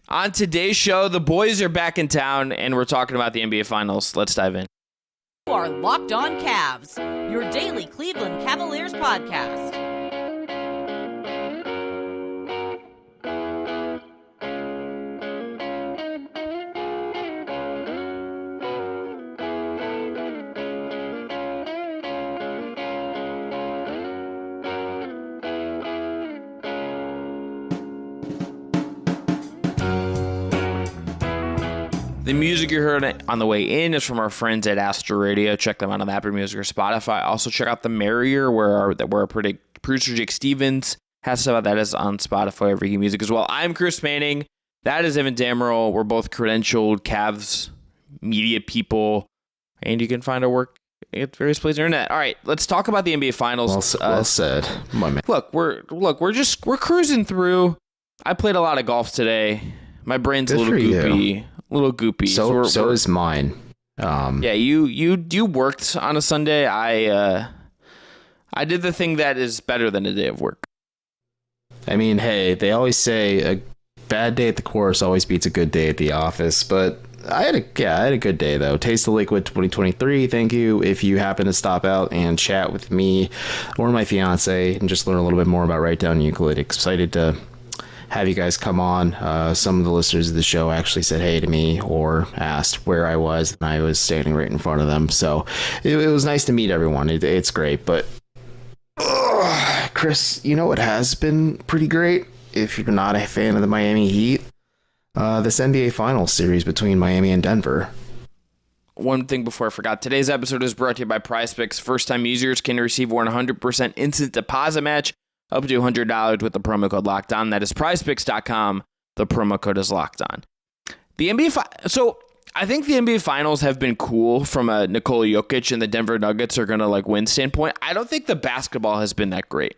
On today's show, the boys are back in town, and we're talking about the NBA Finals. Let's dive in. You are Locked On Cavs, your daily Cleveland Cavaliers podcast. The music you heard on the way in is from our friends at Astro Radio. Check them out on Apple Music or Spotify. Also, check out The Merrier, where our producer Jake Stevens has stuff about that is on Spotify or Vicky Music as well. I'm Chris Manning. That is Evan Dammarell. We're both credentialed Cavs media people, and you can find our work at various places on the internet. All right, let's talk about the NBA Finals. Well said, my man. Look, we're cruising through. I played a lot of golf today. My brain's a little goopy. So is mine. Yeah, you worked on a Sunday. I did the thing that is better than a day of work. I mean, hey, they always say a bad day at the course always beats a good day at the office, but I had a good day though. Taste the Liquid 2023. Thank you. If you happen to stop out and chat with me or my fiance and just learn a little bit more about Down Euclid, excited to have you guys come on. Some of the listeners of the show actually said hey to me or asked where I was, and I was standing right in front of them. So it was nice to meet everyone. It's great. But Chris, you know what has been pretty great? If you're not a fan of the Miami Heat, this NBA Finals series between Miami and Denver. One thing before I forgot, today's episode is brought to you by PrizePicks. First-time users can receive 100% instant deposit match up to $100 with the promo code LOCKEDON. That is prizepicks.com. The promo code is LOCKEDON. So I think the NBA Finals have been cool from a Nikola Jokic and the Denver Nuggets are going to win standpoint. I don't think the basketball has been that great.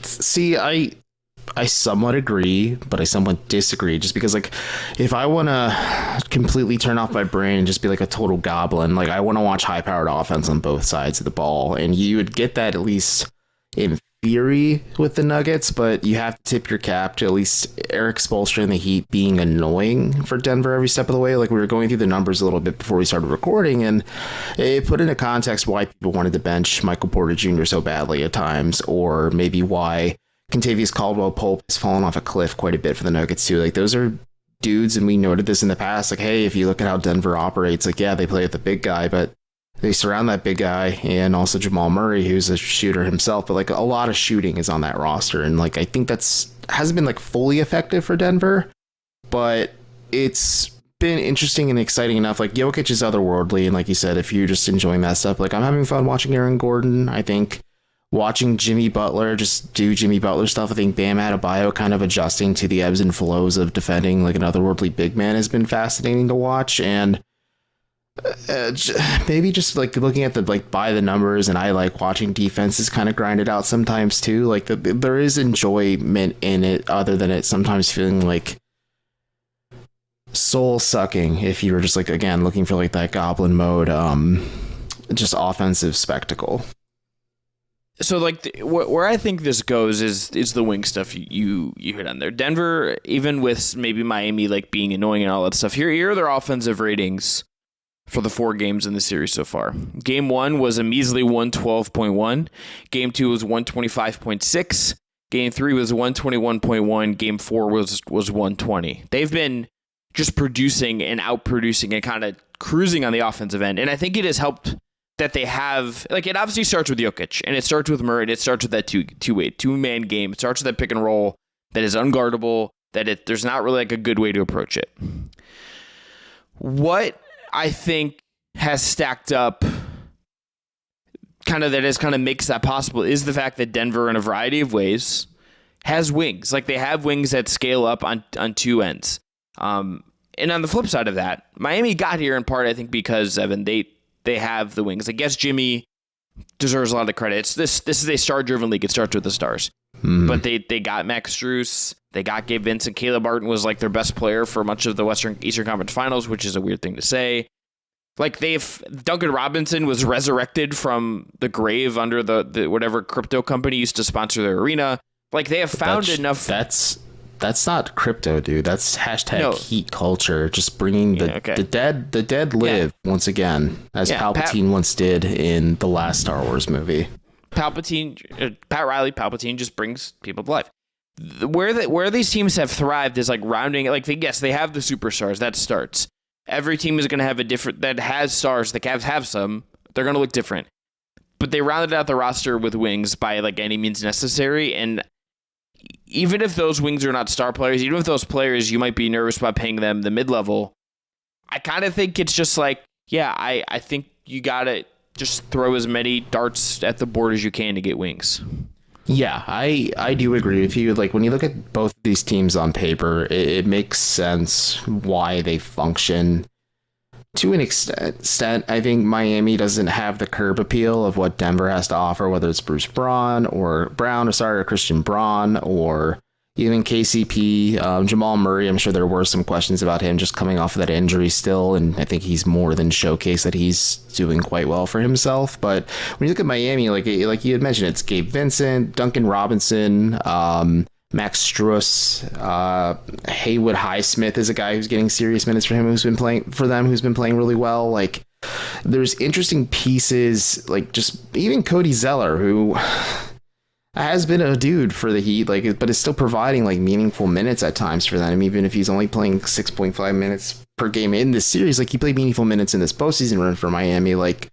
See, I somewhat agree, but I somewhat disagree. Just because, if I want to completely turn off my brain and just be a total goblin, I want to watch high-powered offense on both sides of the ball. And you would get that at least in theory with the Nuggets, but you have to tip your cap to at least Eric Spoelstra and the Heat being annoying for Denver every step of the way. We were going through the numbers a little bit before we started recording, and it put into context why people wanted to bench Michael Porter Jr. so badly at times, or maybe why Kentavious Caldwell-Pope has fallen off a cliff quite a bit for the Nuggets too. Those are dudes, and we noted this in the past, hey, if you look at how Denver operates, yeah, they play with the big guy, but they surround that big guy, and also Jamal Murray, who's a shooter himself, but a lot of shooting is on that roster, and I think hasn't been fully effective for Denver, but it's been interesting and exciting enough. Jokic is otherworldly, and like you said, if you're just enjoying that stuff, I'm having fun watching Aaron Gordon. I think watching Jimmy Butler just do Jimmy Butler stuff. I think Bam Adebayo kind of adjusting to the ebbs and flows of defending an otherworldly big man has been fascinating to watch, and maybe just looking at the by the numbers, and I watching defenses kind of grind it out sometimes too. There is enjoyment in it, other than it sometimes feeling soul sucking if you were just again looking for that goblin mode, just offensive spectacle. So where I think this goes is the wing stuff you hit on there. Denver, even with maybe Miami being annoying and all that stuff, here are their offensive ratings for the 4 games in the series so far. Game 1 was a measly 112.1. Game 2 was 125.6. Game 3 was 121.1. Game 4 was 120. They've been just producing and outproducing and kind of cruising on the offensive end. And I think it has helped that they have, it obviously starts with Jokic, and it starts with Murray, and it starts with that two-man game. It starts with that pick and roll that is unguardable, that there's not really a good way to approach it. What I think has stacked up that makes that possible is the fact that Denver, in a variety of ways, has wings. They have wings that scale up on two ends. And on the flip side of that, Miami got here in part, I think, because, Evan, they have the wings. I guess Jimmy deserves a lot of credit. This is a star-driven league. It starts with the stars. But they got Max Strus. They got Gabe Vincent. Caleb Martin was their best player for much of the Eastern Conference Finals, which is a weird thing to say. Duncan Robinson was resurrected from the grave under the whatever crypto company used to sponsor their arena. They have found enough. That's not crypto, dude. That's hashtag No. heat culture. Just bringing the dead live once again, as Palpatine once did in the last Star Wars movie. Pat Riley, Palpatine just brings people to life. Where these teams have thrived is like rounding. Like yes, they have the superstars. That starts. Every team is going to have a different that has stars. The Cavs have some. They're going to look different. But they rounded out the roster with wings by like any means necessary. And even if those wings are not star players, even if those players, you might be nervous about paying them the mid-level, I kind of think it's just like, yeah, I think you got to just throw as many darts at the board as you can to get wings. Yeah, I do agree with you. Like when you look at both of these teams on paper, it makes sense why they function. To an extent, I think Miami doesn't have the curb appeal of what Denver has to offer, whether it's Bruce Brown or Christian Braun, or even KCP. Jamal Murray, I'm sure there were some questions about him just coming off of that injury still, and I think he's more than showcased that he's doing quite well for himself. But when you look at Miami, like you had mentioned, it's Gabe Vincent, Duncan Robinson, Max Strus, Haywood Highsmith is a guy who's getting serious minutes for him, who's been playing really well. Like there's interesting pieces, like just even Cody Zeller, who has been a dude for the Heat, like, but is still providing like meaningful minutes at times for them, even if he's only playing 6.5 minutes per game in this series. Like he played meaningful minutes in this postseason run for Miami. Like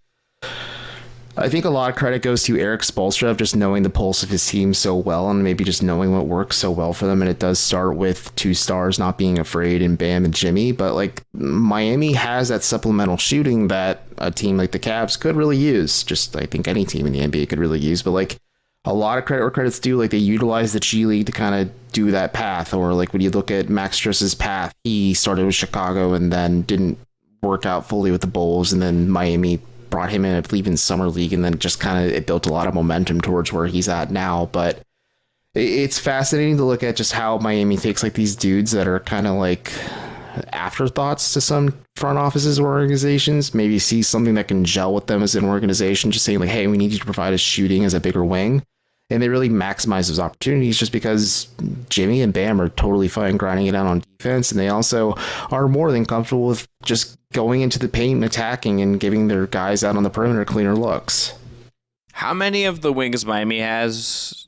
I think a lot of credit goes to Eric Spoelstra of just knowing the pulse of his team so well, and maybe just knowing what works so well for them. And it does start with two stars not being afraid in Bam and Jimmy, but like Miami has that supplemental shooting that a team like the Cavs could really use. Just I think any team in the NBA could really use, but like a lot of credit where credit's due. Like they utilize the G League to kind of do that path, or like when you look at Max Strus's path, he started with Chicago and then didn't work out fully with the Bulls, and then Miami brought him in, I believe, in Summer League, and then just kind of it built a lot of momentum towards where he's at now. But it's fascinating to look at just how Miami takes like these dudes that are kind of like afterthoughts to some front offices or organizations, maybe see something that can gel with them as an organization, just saying like, hey, we need you to provide us shooting as a bigger wing. And they really maximize those opportunities just because Jimmy and Bam are totally fine grinding it out on defense. And they also are more than comfortable with just going into the paint and attacking and giving their guys out on the perimeter cleaner looks. How many of the wings Miami has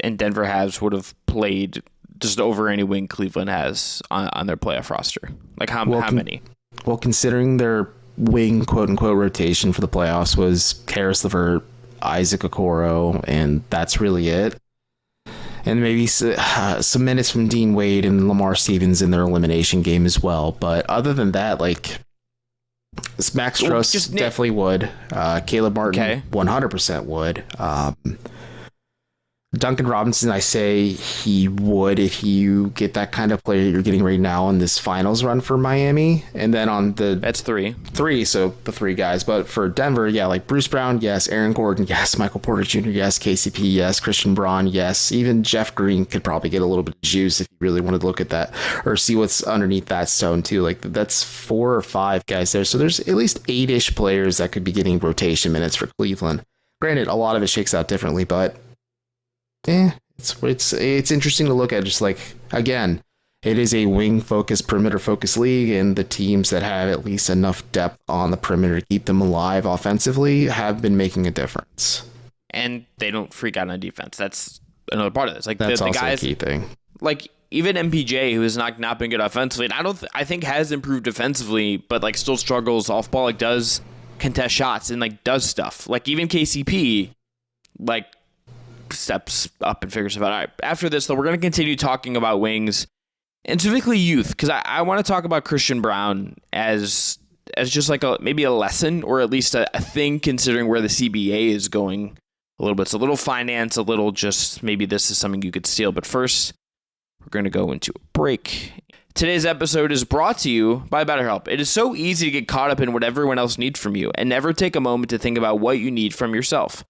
and Denver has would have played just over any wing Cleveland has on their playoff roster? Like how many? Well, considering their wing quote unquote rotation for the playoffs was Karis LeVert, Isaac Okoro, and that's really it. And maybe some minutes from Dean Wade and Lamar Stevens in their elimination game as well. But other than that, like Max Strus definitely would. Caleb Martin 100% would. Duncan Robinson, I say he would if you get that kind of player you're getting right now in this finals run for Miami. And then on the... That's three, so the three guys. But for Denver, yeah, like Bruce Brown, yes. Aaron Gordon, yes. Michael Porter Jr., yes. KCP, yes. Christian Braun, yes. Even Jeff Green could probably get a little bit of juice if you really wanted to look at that or see what's underneath that stone too. Like that's 4 or 5 guys there. So there's at least 8-ish players that could be getting rotation minutes for Cleveland. Granted, a lot of it shakes out differently, but it's interesting to look at. Just like, again, it is a wing focused, perimeter focused league, and the teams that have at least enough depth on the perimeter to keep them alive offensively have been making a difference. And they don't freak out on defense. That's another part of this. Like that's the also guys, a key thing. Like even MPJ, who has not been good offensively, and I think has improved defensively, but like still struggles off ball. Like does contest shots and like does stuff. Like even KCP, like steps up and figures stuff out. All right, after this though, we're going to continue talking about wings and specifically youth, because I want to talk about Christian Braun as just like maybe a lesson, or at least a thing, considering where the CBA is going a little bit. It's a little finance, a little just maybe this is something you could steal. But first, we're going to go into a break. Today's episode is brought to you by BetterHelp. It is so easy to get caught up in what everyone else needs from you and never take a moment to think about what you need from yourself.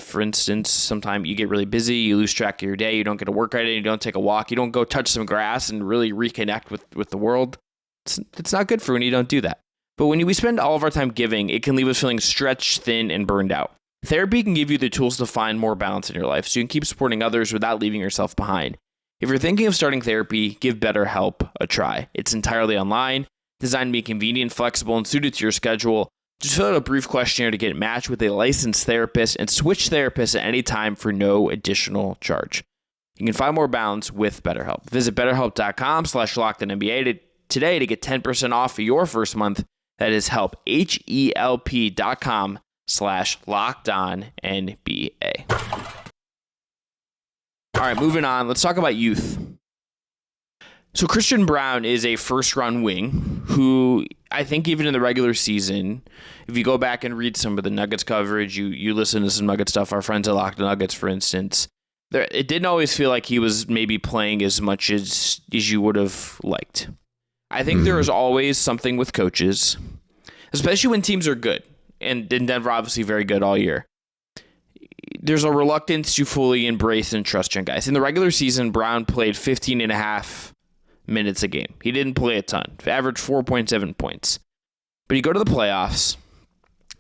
For instance, sometimes you get really busy, you lose track of your day, you don't get a workout in, you don't take a walk, you don't go touch some grass and really reconnect with the world. It's not good for when you don't do that. But when we spend all of our time giving, it can leave us feeling stretched thin and burned out. Therapy can give you the tools to find more balance in your life so you can keep supporting others without leaving yourself behind. If you're thinking of starting therapy, give BetterHelp a try. It's entirely online, designed to be convenient, flexible, and suited to your schedule. Just fill out a brief questionnaire to get matched with a licensed therapist and switch therapists at any time for no additional charge. You can find more balance with BetterHelp. Visit BetterHelp.com/LockedOnNBA today to get 10% off your first month. That is help, HELP.com/LockedOnNBA. All right, moving on. Let's talk about youth. So Christian Braun is a first-round wing who I think even in the regular season, if you go back and read some of the Nuggets coverage, you listen to some Nuggets stuff, our friends at Locked Nuggets, for instance, it didn't always feel like he was maybe playing as much as you would have liked. I think there is always something with coaches, especially when teams are good, and Denver obviously very good all year. There's a reluctance to fully embrace and trust young guys. In the regular season, Braun played 15 and a half minutes a game. He didn't play a ton, averaged 4.7 points. But you go to the playoffs,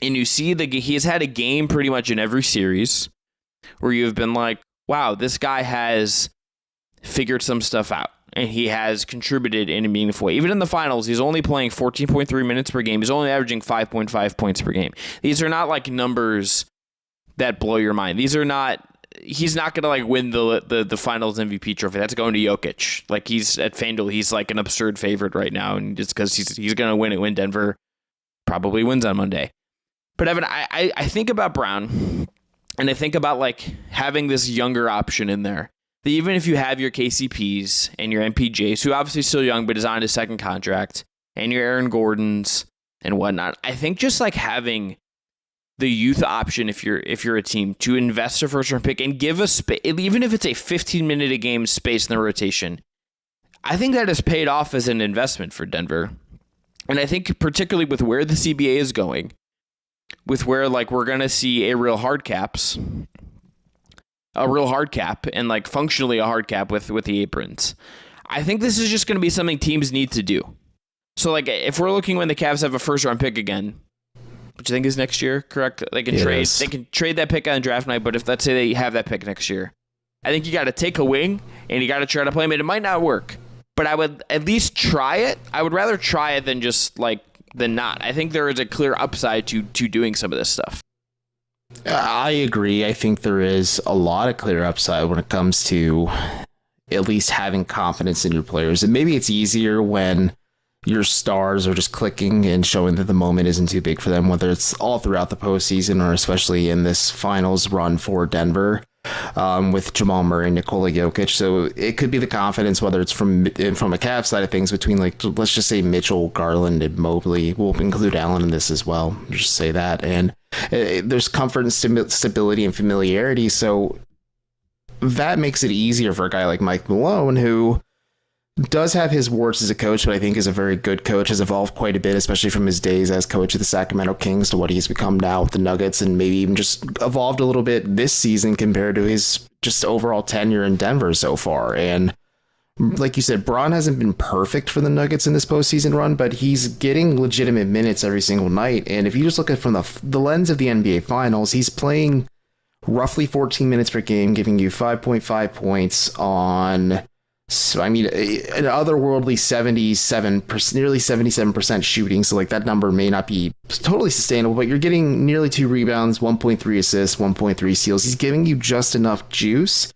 and you see he has had a game pretty much in every series where you've been like, wow, this guy has figured some stuff out, and he has contributed in a meaningful way. Even in the finals, he's only playing 14.3 minutes per game. He's only averaging 5.5 points per game. These are not like numbers that blow your mind. These are not. He's not going to like win the finals MVP trophy. That's going to Jokic. Like he's at FanDuel, he's like an absurd favorite right now, and just because he's going to win it when Denver probably wins on Monday. But Evan, I think about Braun, and I think about like having this younger option in there. That even if you have your KCPs and your MPJs, who obviously still young but is on his second contract, and your Aaron Gordons and whatnot, I think just like having the youth option, if you're a team, to invest a first round pick and give us even if it's a 15-minute a game space in the rotation, I think that has paid off as an investment for Denver. And I think particularly with where the CBA is going, with where like we're gonna see a real hard cap and like functionally a hard cap with the aprons, I think this is just gonna be something teams need to do. So like if we're looking when the Cavs have a first round pick again, which I think is next year, correct? They can trade that pick on draft night, but if let's say they have that pick next year, I think you got to take a wing and you got to try to play him. It might not work, but I would at least try it. I would rather try it than not. I think there is a clear upside to doing some of this stuff. I agree. I think there is a lot of clear upside when it comes to at least having confidence in your players. And maybe it's easier when your stars are just clicking and showing that the moment isn't too big for them, whether it's all throughout the postseason or especially in this finals run for Denver with Jamal Murray and Nikola Jokic. So it could be the confidence, whether it's from a Cavs side of things, between like, let's just say Mitchell, Garland, and Mobley. We'll include Allen in this as well. Just say that. And there's comfort and stability and familiarity. So that makes it easier for a guy like Mike Malone, who does have his warts as a coach, but I think is a very good coach, has evolved quite a bit, especially from his days as coach of the Sacramento Kings to what he's become now with the Nuggets, and maybe even just evolved a little bit this season compared to his just overall tenure in Denver so far. And like you said, Braun hasn't been perfect for the Nuggets in this postseason run, but he's getting legitimate minutes every single night. And if you just look at it from the lens of the NBA Finals, he's playing roughly 14 minutes per game, giving you 5.5 points on, so I mean, an otherworldly 77%, nearly 77% shooting. So like that number may not be totally sustainable, but you're getting nearly 2 rebounds, 1.3 assists, 1.3 steals. He's giving you just enough juice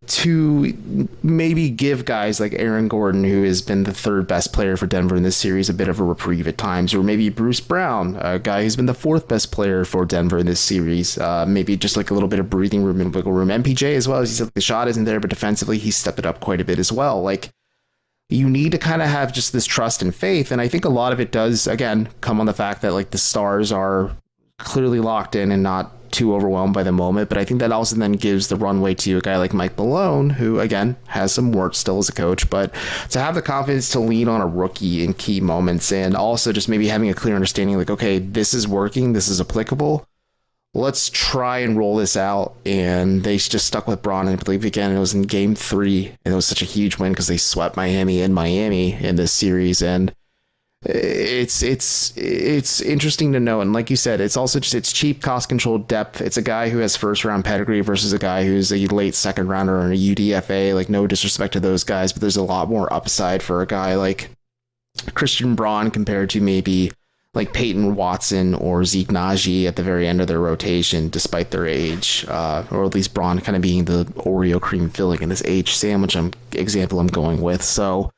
to maybe give guys like Aaron Gordon, who has been the third best player for Denver in this series, a bit of a reprieve at times, or maybe Bruce Brown, a guy who's been the fourth best player for Denver in this series, maybe just like a little bit of breathing room and wiggle room. MPJ as well, as he said, the shot isn't there, but defensively he's stepped it up quite a bit as well. Like, you need to kind of have just this trust and faith, and I think a lot of it does, again, come on the fact that like the stars are clearly locked in and not too overwhelmed by the moment. But I think that also then gives the runway to a guy like Mike Malone, who again has some warts still as a coach, but to have the confidence to lean on a rookie in key moments, and also just maybe having a clear understanding like, okay, this is working, this is applicable, let's try and roll this out. And they just stuck with Braun, and I believe again it was in game 3, and it was such a huge win because they swept Miami in this series. And it's interesting to know. And like you said, it's also just it's cheap, cost controlled depth. It's a guy who has first round pedigree versus a guy who's a late second rounder or a UDFA. Like, no disrespect to those guys, but there's a lot more upside for a guy like Christian Braun compared to maybe like Peyton Watson or Zeke Naji at the very end of their rotation, despite their age, or at least Braun kind of being the Oreo cream filling in this age sandwich example I'm going with. So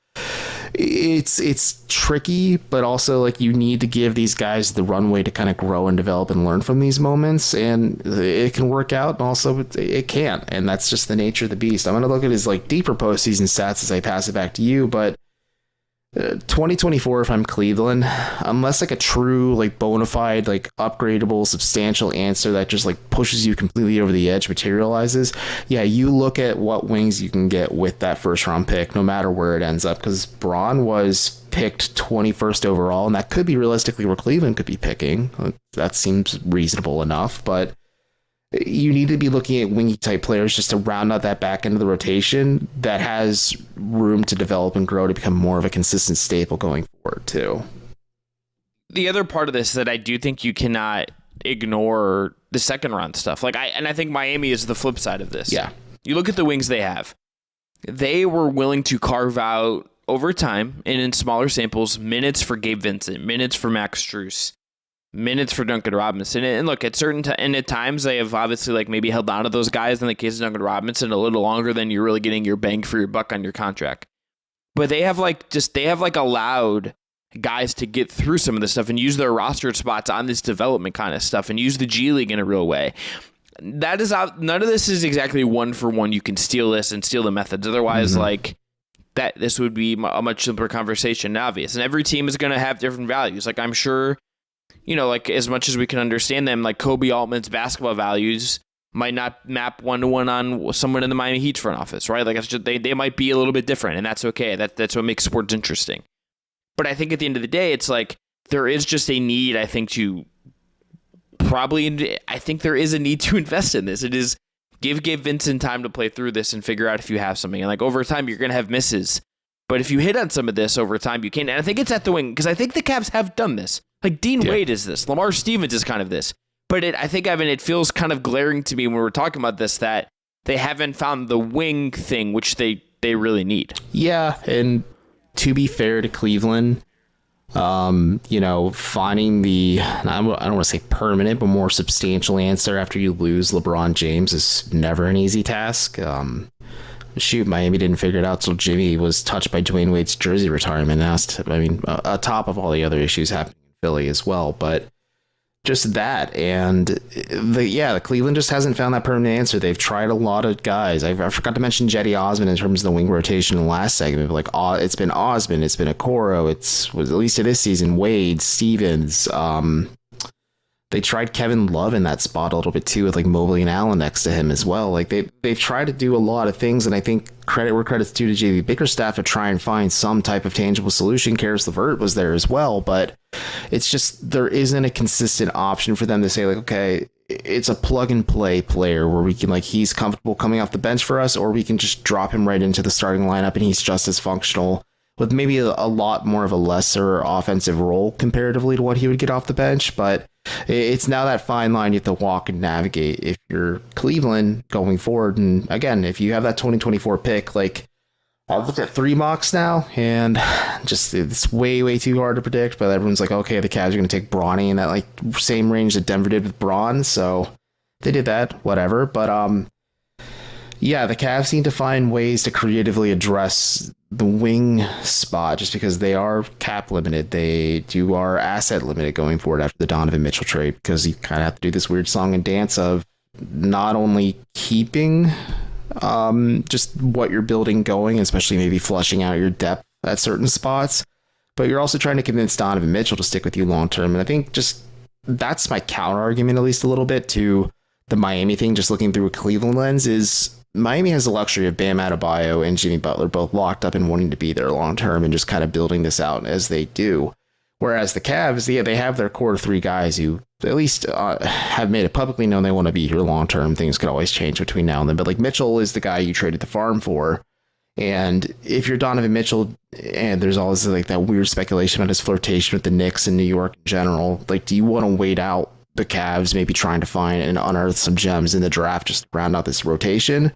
it's tricky, but also like you need to give these guys the runway to kind of grow and develop and learn from these moments, and it can work out and also it can't, and that's just the nature of the beast. I'm going to look at his like deeper postseason stats as I pass it back to you, but 2024, if I'm Cleveland, unless like a true like bona fide like upgradable substantial answer that just like pushes you completely over the edge materializes, yeah, you look at what wings you can get with that first round pick no matter where it ends up, because Braun was picked 21st overall, and that could be realistically where Cleveland could be picking. That seems reasonable enough, but you need to be looking at wingy type players just to round out that back end of the rotation that has room to develop and grow to become more of a consistent staple going forward too. The other part of this that I do think you cannot ignore the second round stuff. I think Miami is the flip side of this. Yeah. You look at the wings they have. They were willing to carve out over time and in smaller samples minutes for Gabe Vincent, minutes for Max Strus, minutes for Duncan Robinson. And look, at at times they have obviously like maybe held on to those guys in the case of Duncan Robinson a little longer than you're really getting your bang for your buck on your contract. But they have allowed guys to get through some of this stuff and use their roster spots on this development kind of stuff and use the G League in a real way. That is out. None of this is exactly one for one. You can steal this and steal the methods. Otherwise, like that, this would be a much simpler conversation. Obvious, and every team is going to have different values. Like I'm sure, you know, like as much as we can understand them, like Kobe Altman's basketball values might not map 1-to-1 on someone in the Miami Heat's front office, right? Like it's just, they might be a little bit different, and that's okay. That's what makes sports interesting. But I think at the end of the day, it's like there is just a need, I think, there is a need to invest in this. It is give Vincent time to play through this and figure out if you have something. And like over time, you're going to have misses. But if you hit on some of this over time, you can. And I think it's at the wing, because I think the Cavs have done this. Like Dean Wade is this. Lamar Stevens is kind of this. But I think, Evan, it feels kind of glaring to me when we're talking about this that they haven't found the wing thing, which they really need. Yeah, and to be fair to Cleveland, finding the, I don't want to say permanent, but more substantial answer after you lose LeBron James is never an easy task. Miami didn't figure it out till Jimmy was touched by Dwayne Wade's jersey retirement. Atop of all the other issues happening in Philly as well, but just that, and the Cleveland just hasn't found that permanent answer. They've tried a lot of guys. I forgot to mention Jetty Osman in terms of the wing rotation in the last segment. But like, it's been Osman, it's been Okoro, was at least to this season Wade, Stevens. They tried Kevin Love in that spot a little bit too, with like Mobley and Allen next to him as well. Like they've tried to do a lot of things, and I think credit where credit's due to JV Bickerstaff to try and find some type of tangible solution. Karis LeVert was there as well, but it's just there isn't a consistent option for them to say like, okay, it's a plug and play player where we can like he's comfortable coming off the bench for us, or we can just drop him right into the starting lineup and he's just as functional with maybe a lot more of a lesser offensive role comparatively to what he would get off the bench. But it's now that fine line you have to walk and navigate if you're Cleveland going forward. And again, if you have that 2024 pick, like I've looked at 3 mocks now, and just it's way too hard to predict. But everyone's like, okay, the Cavs are going to take Bronny in that like same range that Denver did with Braun, so they did that, whatever. But yeah, the Cavs need to find ways to creatively address the wing spot, just because they are cap limited. They are asset limited going forward after the Donovan Mitchell trade, because you kind of have to do this weird song and dance of not only keeping just what you're building going, especially maybe flushing out your depth at certain spots, but you're also trying to convince Donovan Mitchell to stick with you long term. And I think just that's my counter argument, at least a little bit, to the Miami thing, just looking through a Cleveland lens, is Miami has the luxury of Bam Adebayo and Jimmy Butler both locked up and wanting to be there long term and just kind of building this out as they do. Whereas the Cavs, they have their core 3 guys who at least have made it publicly known they want to be here long term. Things could always change between now and then, but like Mitchell is the guy you traded the farm for. And if you're Donovan Mitchell, and there's always like that weird speculation about his flirtation with the Knicks and New York in general. Like, do you want to wait out the Cavs, maybe trying to find and unearth some gems in the draft just to round out this rotation?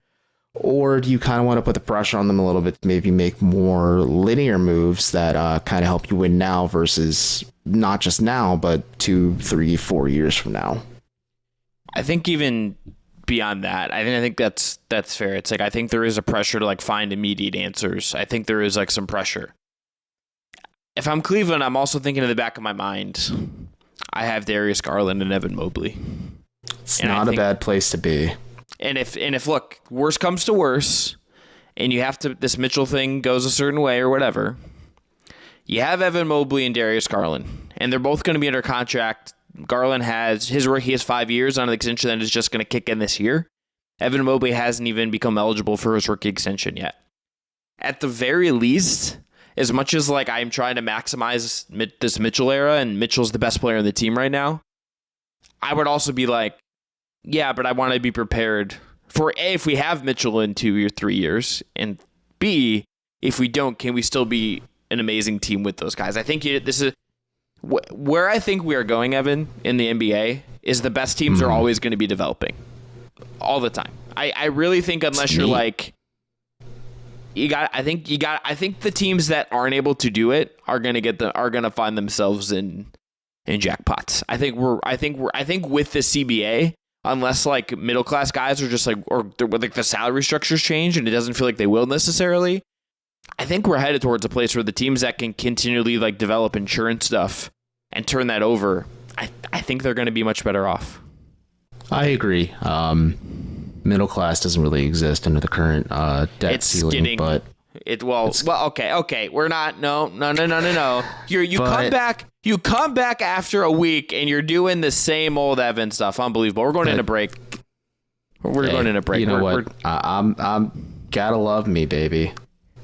Or do you kind of want to put the pressure on them a little bit to maybe make more linear moves that kind of help you win now versus not just now, but 2, 3, 4 years from now? I think even beyond that, I think that's fair. It's like, I think there is a pressure to like find immediate answers. I think there is like some pressure. If I'm Cleveland, I'm also thinking in the back of my mind, I have Darius Garland and Evan Mobley. It's not a bad place to be. And if look, worse comes to worse, and you have to, this Mitchell thing goes a certain way or whatever, you have Evan Mobley and Darius Garland, and they're both going to be under contract. Garland has 5 years on an extension that is just going to kick in this year. Evan Mobley hasn't even become eligible for his rookie extension yet. At the very least, as much as like I'm trying to maximize this Mitchell era, and Mitchell's the best player on the team right now, I would also be like, yeah, but I want to be prepared for A, if we have Mitchell in 2 or 3 years, and B, if we don't, can we still be an amazing team with those guys? I think this is where I think we are going, Evan, in the NBA, is the best teams are always going to be developing all the time. I really think unless you're like, I think the teams that aren't able to do it are going to find themselves in jackpots. I think with the CBA, unless like middle class guys are just like, or like the salary structures change and it doesn't feel like they will necessarily, I think we're headed towards a place where the teams that can continually like develop insurance stuff and turn that over, I think they're going to be much better off. I agree. Middle class doesn't really exist under the current debt ceiling, but okay. We're not. No. You come back after a week and you're doing the same old Evan stuff. Unbelievable. We're going into break. Going into break. You know what? I'm gotta love me, baby.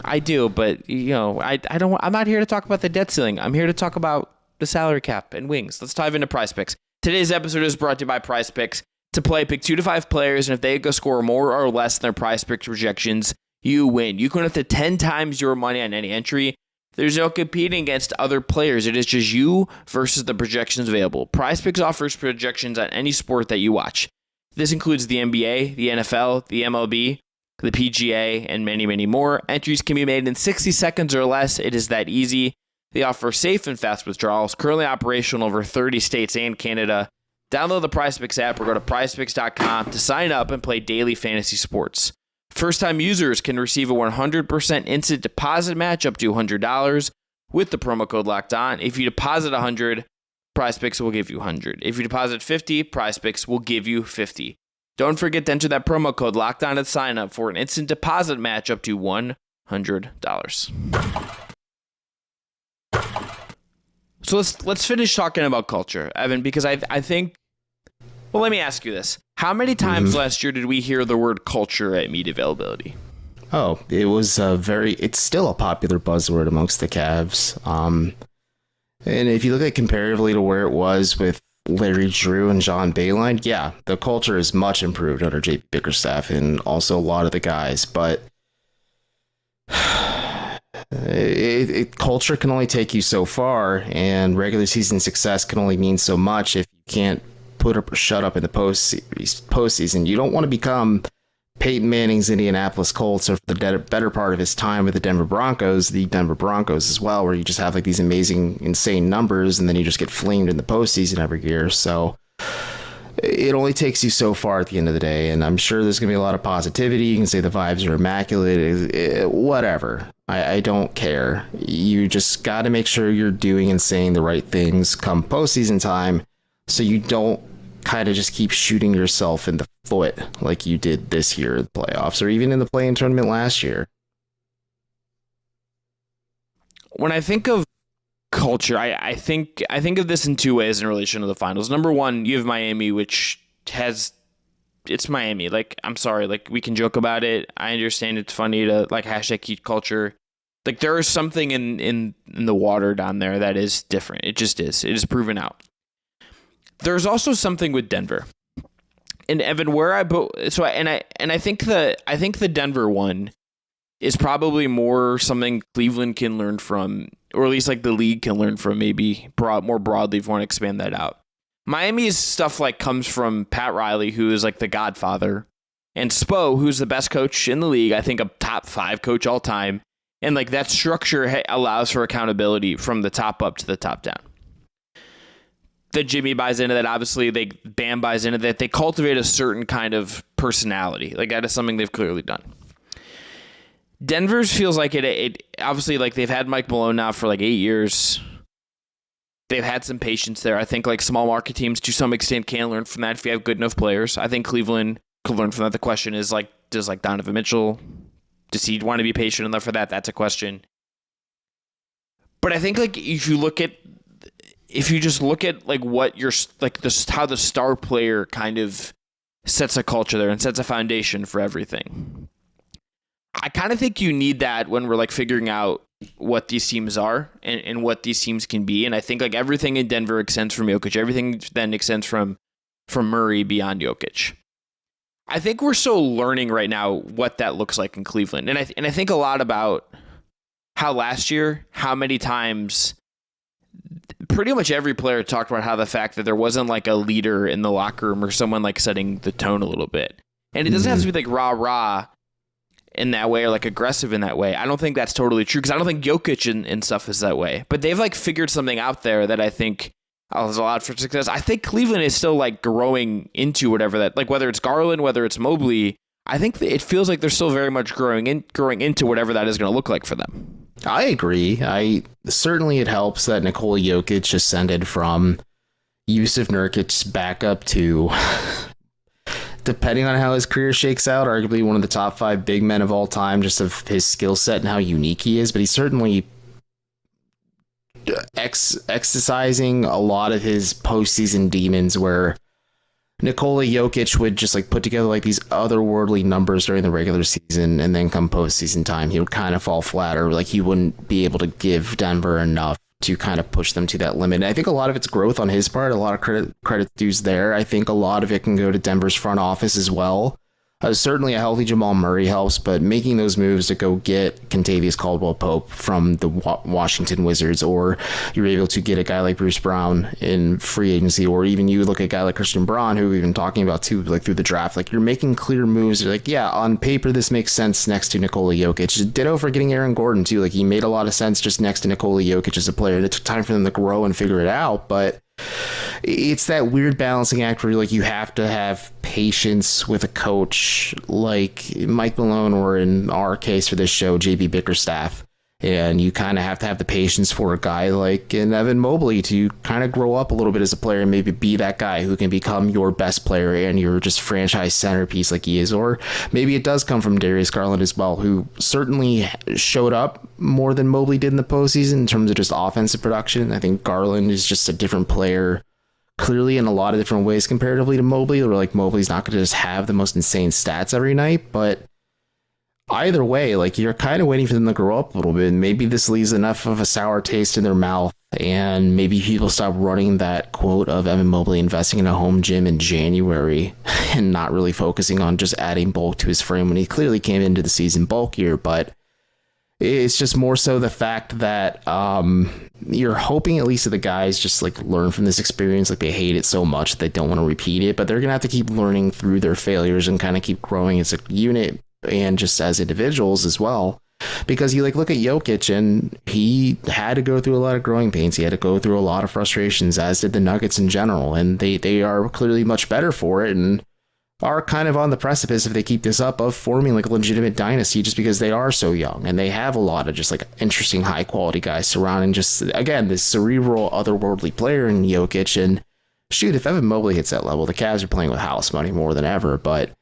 I do, but I don't. I'm not here to talk about the debt ceiling. I'm here to talk about the salary cap and wings. Let's dive into PrizePicks. Today's episode is brought to you by PrizePicks. To play, pick 2 to 5 players, and if they go score more or less than their PrizePicks projections, you win. You can win up to 10 times your money on any entry. There's no competing against other players. It is just you versus the projections available. PrizePicks offers projections on any sport that you watch. This includes the NBA, the NFL, the MLB, the PGA, and many, many more. Entries can be made in 60 seconds or less. It is that easy. They offer safe and fast withdrawals, currently operational in over 30 states and Canada. Download the PrizePicks app or go to prizepicks.com to sign up and play daily fantasy sports. First-time users can receive a 100% instant deposit match up to $100 with the promo code LOCKEDON. If you deposit $100, PrizePicks will give you $100. If you deposit $50, PrizePicks will give you $50. Don't forget to enter that promo code LOCKEDON at sign up for an instant deposit match up to $100. So let's finish talking about culture, Evan, because I think, well, let me ask you this. How many times last year did we hear the word culture at media availability? Oh, it was it's still a popular buzzword amongst the Cavs. And if you look at comparatively to where it was with Larry Drew and John Beilein, yeah, the culture is much improved under JP Bickerstaff and also a lot of the guys, but culture can only take you so far, and regular season success can only mean so much if you can't put up or shut up in the postseason. You don't want to become Peyton Manning's Indianapolis Colts, or for the better part of his time with the Denver Broncos as well, where you just have like these amazing, insane numbers, and then you just get flamed in the postseason every year. So it only takes you so far at the end of the day, and I'm sure there's going to be a lot of positivity. You can say the vibes are immaculate, whatever. I don't care. You just got to make sure you're doing and saying the right things come postseason time, so you don't kind of just keep shooting yourself in the foot like you did this year in the playoffs, or even in the play-in tournament last year. When I think of culture, I think of this in two ways in relation to the finals. Number one, you have Miami, which it's Miami. Like, I'm sorry, like, we can joke about it. I understand it's funny to like hashtag heat culture. Like, there is something in the water down there that is different. It just is. It is proven out. There's also something with Denver. And Evan, I think the Denver one is probably more something Cleveland can learn from, or at least like the league can learn from, maybe more broadly if you want to expand that out. Miami's stuff like comes from Pat Riley, who is like the godfather, and Spo, who's the best coach in the league, I think a top 5 coach all time. And like that structure allows for accountability from the top up to the top down. That Jimmy buys into that. Obviously, Bam buys into that. They cultivate a certain kind of personality. Like that is something they've clearly done. Denver's feels like it obviously, like they've had Mike Malone now for like 8 years. They've had some patience there. I think like small market teams to some extent can learn from that if you have good enough players. I think Cleveland could learn from that. The question is like, does like Donovan Mitchell, does he want to be patient enough for that? That's a question. But I think like if you just look at like what you're like how the star player kind of sets a culture there and sets a foundation for everything. I kind of think you need that when we're like figuring out what these teams are and what these teams can be. And I think like everything in Denver extends from Jokic. Everything then extends from Murray beyond Jokic. I think we're still learning right now what that looks like in Cleveland. And I think a lot about how last year, how many times pretty much every player talked about how the fact that there wasn't like a leader in the locker room or someone like setting the tone a little bit. And it doesn't have to be like rah-rah in that way or like aggressive in that way. I don't think that's totally true because I don't think Jokic and stuff is that way. But they've like figured something out there that I think has allowed for success. I think Cleveland is still like growing into whatever that, like whether it's Garland, whether it's Mobley, I think it feels like they're still very much growing into whatever that is going to look like for them. I agree. Certainly it helps that Nikola Jokic ascended from Yusuf Nurkic's backup to, depending on how his career shakes out, arguably one of the top 5 big men of all time, just of his skill set and how unique he is. But he's certainly exercising a lot of his postseason demons where Nikola Jokic would just like put together like these otherworldly numbers during the regular season, and then come postseason time, he would kind of fall flat, or like he wouldn't be able to give Denver enough to kind of push them to that limit. And I think a lot of it's growth on his part, a lot of credit dues there. I think a lot of it can go to Denver's front office as well. Certainly a healthy Jamal Murray helps, but making those moves to go get Kentavious Caldwell-Pope from the Washington Wizards, or you're able to get a guy like Bruce Brown in free agency, or even you look at a guy like Christian Braun, who we've been talking about too, like through the draft, like you're making clear moves. You're like, yeah, on paper, this makes sense next to Nikola Jokic. Ditto for getting Aaron Gordon too. Like he made a lot of sense just next to Nikola Jokic as a player. And it took time for them to grow and figure it out, but it's that weird balancing act where like you have to have patience with a coach like Mike Malone, or in our case for this show, JB Bickerstaff, and you kind of have to have the patience for a guy like an Evan Mobley to kind of grow up a little bit as a player and maybe be that guy who can become your best player and your just franchise centerpiece like he is. Or maybe it does come from Darius Garland as well, who certainly showed up more than Mobley did in the postseason in terms of just offensive production. I think Garland is just a different player, clearly in a lot of different ways comparatively to Mobley, or like Mobley's not going to just have the most insane stats every night. But either way, like you're kind of waiting for them to grow up a little bit. Maybe this leaves enough of a sour taste in their mouth, and maybe people stop running that quote of Evan Mobley investing in a home gym in January and not really focusing on just adding bulk to his frame when he clearly came into the season bulkier. But it's just more so the fact that you're hoping at least that the guys just like learn from this experience. Like they hate it so much that they don't want to repeat it, but they're gonna have to keep learning through their failures and kind of keep growing as a unit and just as individuals as well. Because you like look at Jokic, and he had to go through a lot of growing pains. He had to go through a lot of frustrations, as did the Nuggets in general, and they are clearly much better for it, and are kind of on the precipice, if they keep this up, of forming like a legitimate dynasty, just because they are so young and they have a lot of just like interesting high quality guys surrounding just, again, this cerebral otherworldly player in Jokic. And shoot, if Evan Mobley hits that level, the Cavs are playing with house money more than ever. But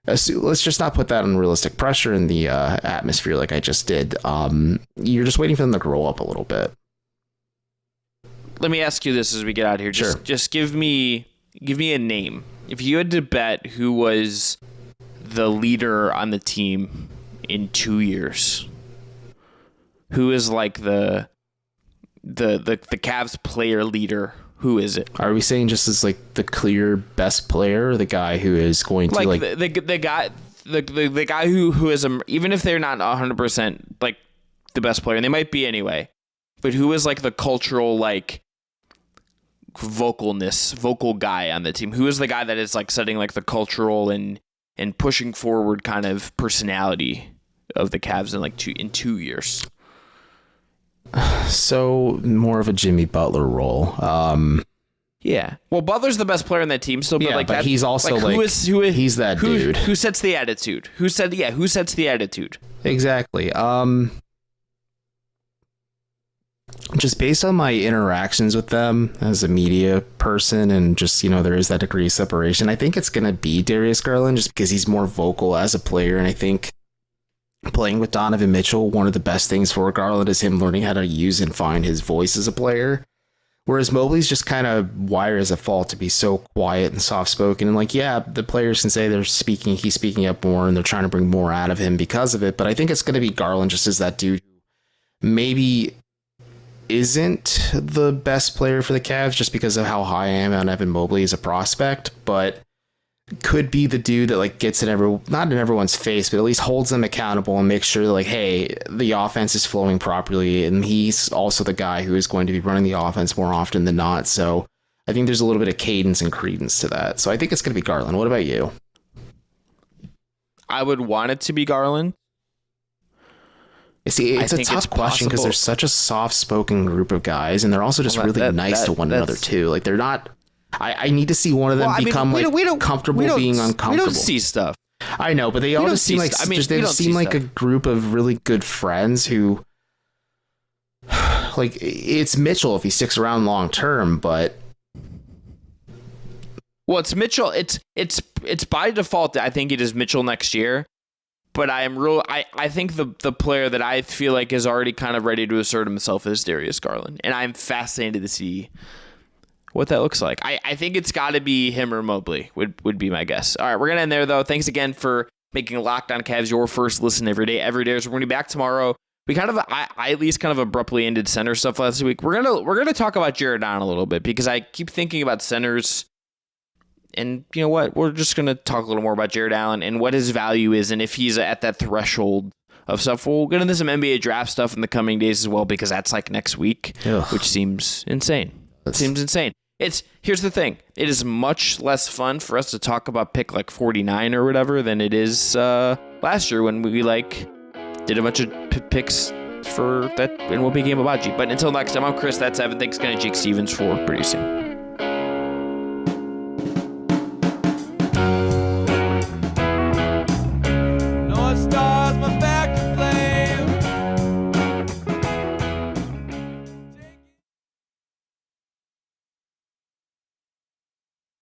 let's just not put that unrealistic pressure in the atmosphere like I just did. You're just waiting for them to grow up a little bit. Let me ask you this as we get out of here. Just give me a name. If you had to bet who was the leader on the team in 2 years, who is like the Cavs player leader, who is it? Are we saying just as like the clear best player, or the guy who is going to like the guy, the guy who is even if they're not 100% like the best player, and they might be anyway, but who is like the cultural like vocal guy on the team? Who is the guy that is like setting like the cultural and pushing forward kind of personality of the Cavs in 2 years? So more of a Jimmy Butler role. Yeah. Well, Butler's the best player on that team still, but but he's also he's that dude. Who sets the attitude? Who sets the attitude? Exactly. Just based on my interactions with them as a media person, and just, there is that degree of separation, I think it's going to be Darius Garland, just because he's more vocal as a player. And I think playing with Donovan Mitchell, one of the best things for Garland is him learning how to use and find his voice as a player. Whereas Mobley's just kind of wired as a fault to be so quiet and soft-spoken. And the players can say he's speaking up more, and they're trying to bring more out of him because of it. But I think it's going to be Garland just as that dude who maybe isn't the best player for the Cavs just because of how high I am on Evan Mobley as a prospect, but could be the dude that gets not in everyone's face, but at least holds them accountable and makes sure hey, the offense is flowing properly. And he's also the guy who is going to be running the offense more often than not. So I think there's a little bit of cadence and credence to that. So I think it's going to be Garland. What about you? I would want it to be Garland. See, it's a tough question because they're such a soft-spoken group of guys, and they're also just really nice to one another too. They're not. I need to see one of them become comfortable being uncomfortable. We don't see stuff. I know, but they all just seem they seem like a group of really good friends who, it's Mitchell if he sticks around long term, but. Well, it's Mitchell. It's by default. I think it is Mitchell next year. But I think the player that I feel like is already kind of ready to assert himself is Darius Garland. And I'm fascinated to see what that looks like. I think it's got to be him or Mobley would be my guess. All right, we're going to end there, though. Thanks again for making Locked On Cavs your first listen every day. So we're going to be back tomorrow. We I at least kind of abruptly ended center stuff last week. We're gonna talk about Jared Allen a little bit because I keep thinking about centers. And you know what? We're just going to talk a little more about Jared Allen and what his value is and if he's at that threshold of stuff. We'll get into some NBA draft stuff in the coming days as well because that's next week, which seems insane. Here's the thing. It is much less fun for us to talk about pick 49 or whatever than it is last year when we did a bunch of picks for that and what became about G. But until next time, I'm Chris. That's Evan. Thanks again to Jake Stevens for producing.